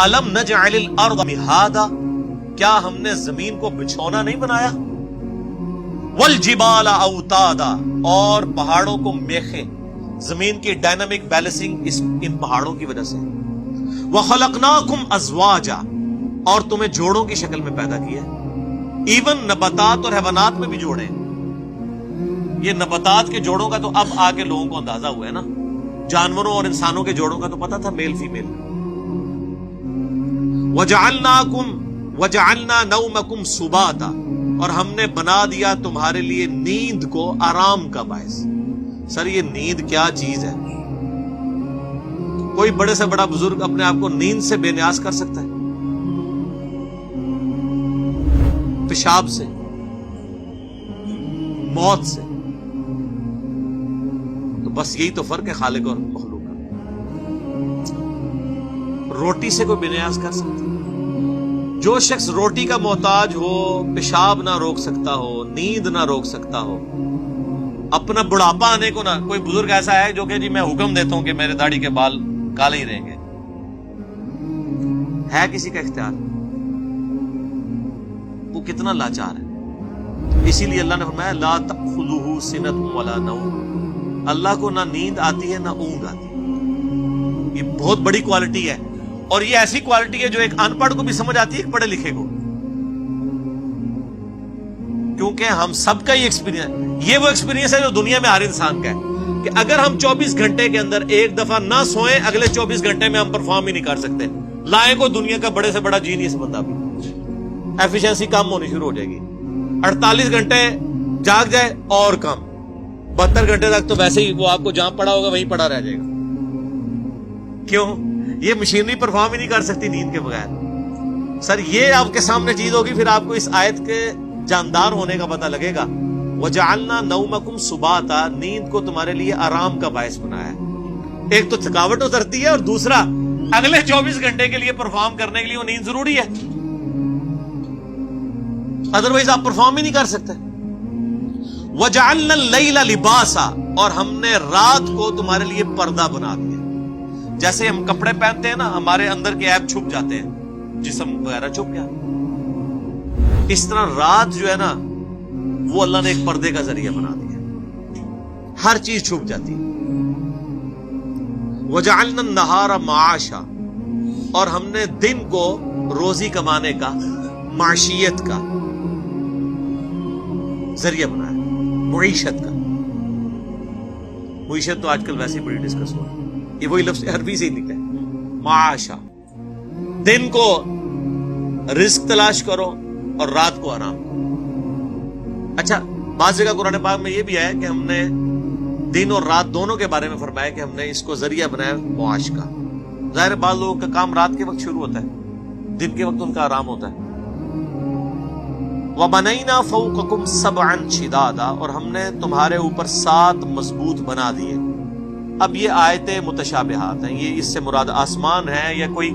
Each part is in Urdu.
الم نجعل الارض مہادا، کیا ہم نے زمین کو بچھونا نہیں بنایا؟ والجبال اوتادا، اور پہاڑوں کو میخیں، زمین کی ڈائنامک بیلنسنگ ان پہاڑوں کی وجہ سے۔ وخلقناکم ازواجا، اور تمہیں جوڑوں کی شکل میں پیدا کیا ہے۔ ایون نباتات اور حیوانات میں بھی جوڑے ہیں۔ یہ نباتات کے جوڑوں کا تو اب آ کے لوگوں کو اندازہ ہوا ہے نا، جانوروں اور انسانوں کے جوڑوں کا تو پتا تھا، میل فیمیل۔ وجعلنا نومکم سباتا، اور ہم نے بنا دیا تمہارے لیے نیند کو آرام کا باعث۔ سر یہ نیند کیا چیز ہے؟ کوئی بڑے سے بڑا بزرگ اپنے آپ کو نیند سے بے نیاز کر سکتا ہے؟ پیشاب سے، موت سے؟ تو بس یہی تو فرق ہے خالق اور مخلوق کا۔ روٹی سے کوئی بے نیاز کر سکتا ہے؟ جو شخص روٹی کا محتاج ہو، پیشاب نہ روک سکتا ہو، نیند نہ روک سکتا ہو، اپنا بڑھاپا آنے کو نہ، کوئی بزرگ ایسا ہے جو کہ جی میں حکم دیتا ہوں کہ میرے داڑھی کے بال کالے ہی رہیں گے، ہے کسی کا اختیار؟ وہ کتنا لاچار ہے۔ اسی لیے اللہ نے فرمایا لا تأخذہ سنۃ ولا نوم، اللہ کو نہ نیند آتی ہے نہ اونگ آتی ہے۔ یہ بہت بڑی کوالٹی ہے، اور یہ ایسی کوالٹی ہے جو ایک ان پڑھ کو بھی سمجھ آتی ہے، ایک پڑھے لکھے کو، کیونکہ ہم سب کا یہ ایکسپیرینس، یہ وہ ایکسپیرینس ہے جو دنیا میں ہر انسان کا ہے کہ اگر ہم 24 گھنٹے کے اندر ایک دفعہ نہ سوئیں، اگلے 24 گھنٹے میں ہم پرفارم ہی نہیں کر سکتے۔ لائیں کو دنیا کا بڑے سے بڑا جینیس بندہ بھی، ایفیشنسی کم ہونی شروع ہو جائے گی۔ 48 گھنٹے جاگ جائے اور کم، 72 گھنٹے تک تو ویسے ہی وہ آپ کو جہاں پڑا ہوگا وہیں پڑا رہ جائے گا۔ کیوں؟ یہ مشینری پرفارم ہی نہیں کر سکتی نیند کے بغیر۔ سر یہ آپ کے سامنے چیز ہوگی، پھر آپ کو اس آیت کے جاندار ہونے کا پتہ لگے گا۔ وَجَعَلْنَا نَوْمَكُمْ سُبَاتًا، نیند کو تمہارے لیے آرام کا باعث بنایا ہے۔ ایک تو تھکاوٹ اترتی ہے، اور دوسرا اگلے 24 گھنٹے کے لیے پرفارم کرنے کے لیے وہ نیند ضروری ہے، ادروائز آپ پرفارم ہی نہیں کر سکتے۔ وَجَعَلْنَا اللَّيْلَ لِبَاسًا، اور ہم نے رات کو تمہارے لیے پردہ بنا دیا۔ جیسے ہم کپڑے پہنتے ہیں نا، ہمارے اندر کے عیب چھپ جاتے ہیں، جسم وغیرہ چھپ گیا، اس طرح رات جو ہے نا وہ اللہ نے ایک پردے کا ذریعہ بنا دیا، ہر چیز چھپ جاتی ہے۔ وَجَعَلْنَا النَّهَارَ مَعَاشًا، اور ہم نے دن کو روزی کمانے کا، معیشت کا ذریعہ بنایا، معیشت کا۔ معیشت تو آج کل ویسے ہی بڑی ڈسکس ہو رہی ہے، یہ وہی لفظ عربی سے ہی نکلا ہے، معاشا۔ دن کو رزق تلاش کرو اور رات کو آرام۔ اچھا، بعض جگہ قرآن پاک میں یہ بھی ہے کہ ہم نے دن اور رات دونوں کے بارے میں فرمایا کہ ہم نے اس کو ذریعہ بنایا معاش کا۔ ظاہر بعض لوگوں کا کام رات کے وقت شروع ہوتا ہے، دن کے وقت ان کا آرام ہوتا ہے۔ وَبَنَيْنَا فَوْقَكُمْ سَبْعًا شِدَادًا، اور ہم نے تمہارے اوپر 7 مضبوط بنا دیے۔ اب یہ آیتیں متشابہات ہیں، یہ اس سے مراد آسمان ہے یا کوئی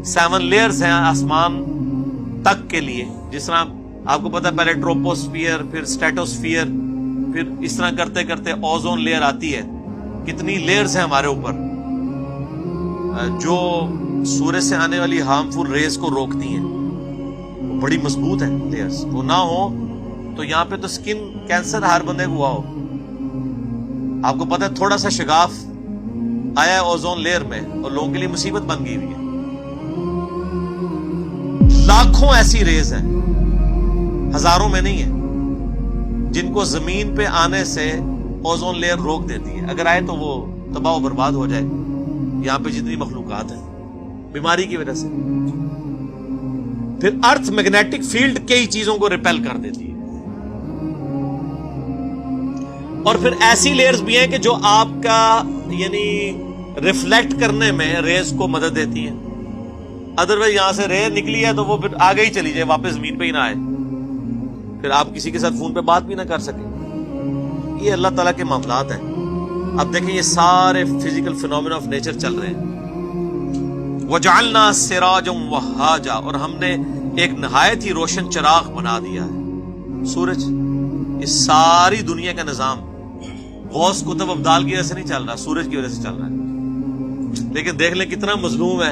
7 لیئرز ہیں آسمان تک کے لیے، جس طرح آپ کو پتا پہلے ٹروپوسفیئر، پھر اسٹیٹوسفیئر، پھر اس طرح کرتے کرتے اوزون لیئر آتی ہے۔ کتنی لیئرز ہیں ہمارے اوپر جو سورج سے آنے والی ہارمفل ریز کو روکتی ہیں، وہ بڑی مضبوط ہیں لیئرز۔ وہ نہ ہو تو یہاں پہ تو سکن کینسر ہر بندے کو ہوا ہو۔ آپ کو پتا ہے تھوڑا سا شگاف آیا ہے اوزون لیئر میں اور لوگوں کے لیے مصیبت بن گئی ہوئی ہے۔ لاکھوں ایسی ریز ہیں، ہزاروں میں نہیں ہے، جن کو زمین پہ آنے سے اوزون لیئر روک دیتی ہے۔ اگر آئے تو وہ تباہ و برباد ہو جائے یہاں پہ جتنی مخلوقات ہیں، بیماری کی وجہ سے۔ پھر ارتھ میگنیٹک فیلڈ کئی چیزوں کو ریپیل کر دیتی ہے۔ اور پھر ایسی لیئرز بھی ہیں کہ جو آپ کا یعنی ریفلیکٹ کرنے میں ریز کو مدد دیتی ہیں۔ ادروائز یہاں سے ریز نکلی ہے تو وہ پھر آگے ہی چلی جائے، واپس زمین پہ ہی نہ آئے، پھر آپ کسی کے ساتھ فون پہ بات بھی نہ کر سکیں۔ یہ اللہ تعالیٰ کے معاملات ہیں۔ اب دیکھیں یہ سارے فزیکل فینومینا آف نیچر چل رہے ہیں۔ وَجَعَلْنَا سِرَاجًا وَهَّاجًا، اور ہم نے ایک نہایت ہی روشن چراغ بنا دیا ہے، سورج۔ اس ساری دنیا کا نظام غوث کتب ابدال کی وجہ سے نہیں چل رہا، سورج کی وجہ سے چل رہا ہے۔ لیکن دیکھ لیں کتنا مظلوم ہے،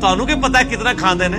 ਤੁਹਾਨੂੰ ਕੀ ਪਤਾ ਕਿਤਨਾ ਖਾਂਦੇ ਨੇ?